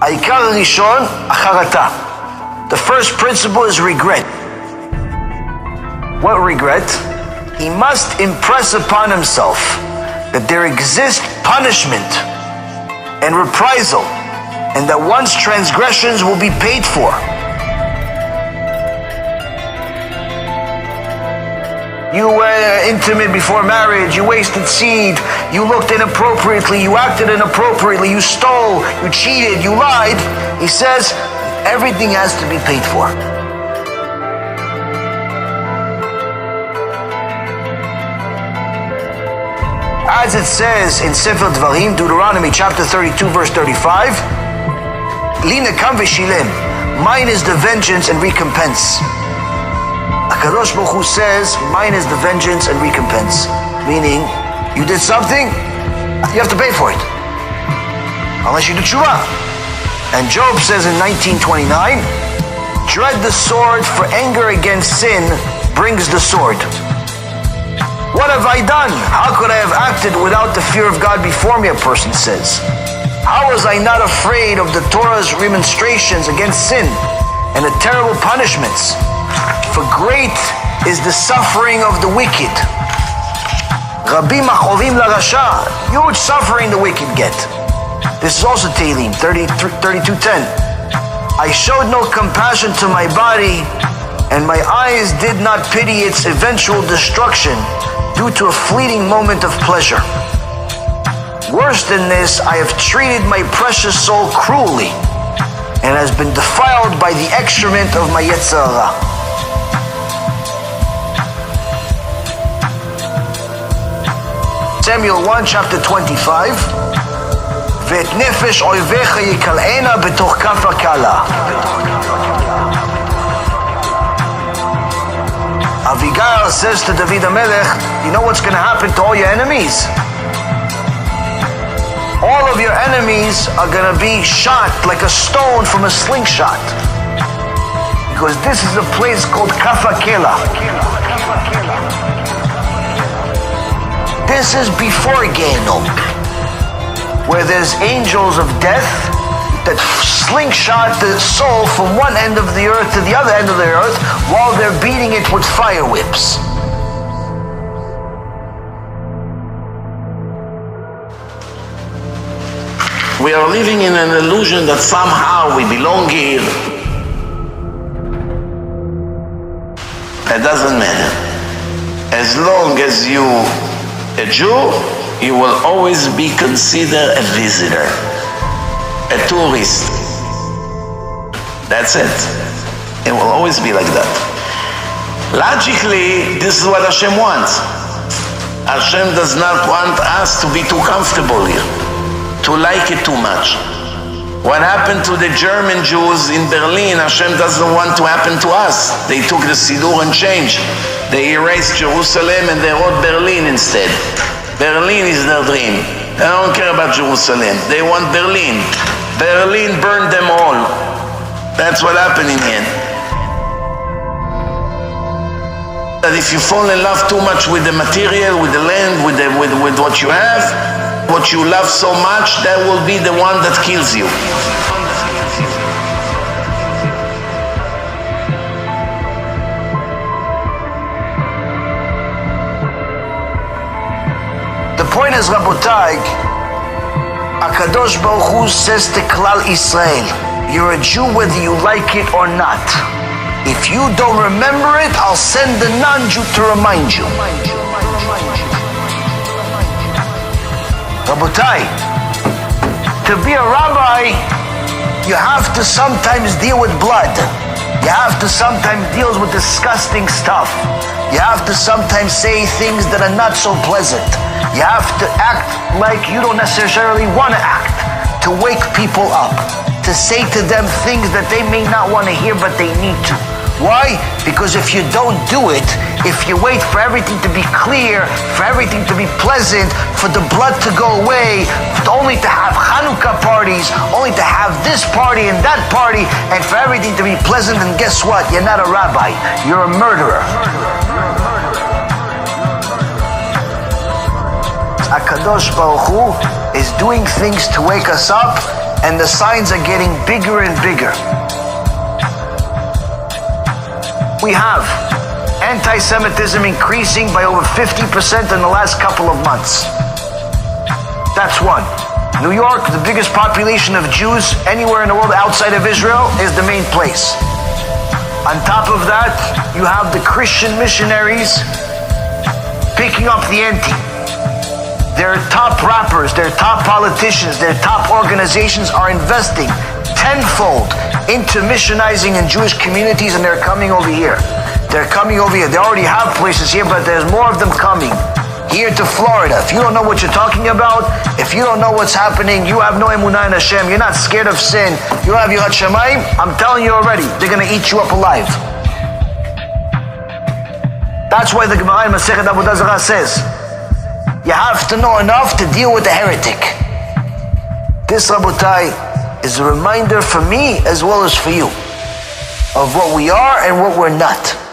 העיקר הראשון, החרטה. The first principle is regret. What regret? He must impress upon himself that there exists punishment and reprisal, and that one's transgressions will be paid for. You were intimate before marriage, you wasted seed, you looked inappropriately, you acted inappropriately, you stole, you cheated, you lied. He says, everything has to be paid for. As it says in Sefer Dvarim, Deuteronomy chapter 32, verse 35, Li nekam v'shilem, mine is the vengeance and recompense. HaKadosh Baruch Hu says, mine is the vengeance and recompense. Meaning, you did something, you have to pay for it. Unless you do Teshuvah. And Job says in 1929, dread the sword, for anger against sin brings the sword. What have I done? How could I have acted without the fear of God before me, a person says. How was I not afraid of the Torah's remonstrations against sin and the terrible punishments? For great is the suffering of the wicked. Rabim achovim larasha, huge suffering the wicked get. This is also Tehillim 32:10. I showed no compassion to my body, and my eyes did not pity its eventual destruction due to a fleeting moment of pleasure. Worse than this, I have treated my precious soul cruelly, and has been defiled by the excrement of my Yetzer Hara. Samuel 1, chapter 25, ואת נפש אויביך יקלענה בתוך כף הקלה. Avigail says to David HaMelech, you know what's going to happen to all your enemies? All of your enemies are going to be shot like a stone from a slingshot. Because this is a place called Kaf HaKela. This is before Gehinnom, where there's angels of death that slingshot the soul from one end of the earth to the other end of the earth while they're beating it with fire whips. We are living in an illusion that somehow we belong here. It doesn't matter. As long as you a Jew, you will always be considered a visitor, a tourist. That's it. It will always be like that. Logically, this is what Hashem wants. Hashem does not want us to be too comfortable here, to like it too much. What happened to the German Jews in Berlin, Hashem doesn't want to happen to us. They took the Siddur and changed. They erased Jerusalem and they wrote Berlin instead. Berlin is their dream. They don't care about Jerusalem. They want Berlin. Berlin burned them all. That's what happened in the end. That if you fall in love too much with the material, with the land, with what you have, what you love so much, that will be the one that kills you. The point is, Rabotai, HaKadosh Baruch Hu says to Klal Israel, you're a Jew whether you like it or not. If you don't remember it, I'll send the non-Jew to remind you. Rabotai, to be a rabbi, you have to sometimes deal with blood. You have to sometimes deal with disgusting stuff. You have to sometimes say things that are not so pleasant. You have to act like you don't necessarily want to act, to wake people up, to say to them things that they may not want to hear but they need to. Why? Because if you don't do it, if you wait for everything to be clear, for everything to be pleasant, for the blood to go away, only to have Hanukkah parties, only to have this party and that party, and for everything to be pleasant, then guess what? You're not a rabbi. You're a murderer. HaKadosh Baruch Hu is doing things to wake us up, and the signs are getting bigger and bigger. We have anti-Semitism increasing by over 50% in the last couple of months. That's one. New York, the biggest population of Jews anywhere in the world outside of Israel, is the main place. On top of that, you have the Christian missionaries picking up the ante. Their top rappers, their top politicians, their top organizations are investing tenfold into missionizing in Jewish communities, and they're coming over here. They're coming over here. They already have places here, but there's more of them coming here to Florida. If you don't know what you're talking about, if you don't know what's happening, you have no emunah in Hashem, you're not scared of sin, you don't have yirat shamayim, I'm telling you already, they're going to eat you up alive. That's why the Gemara in Masechet Avodah Zarah says, you have to know enough to deal with the heretic. This, Rabotai, is a reminder for me as well as for you of what we are and what we're not.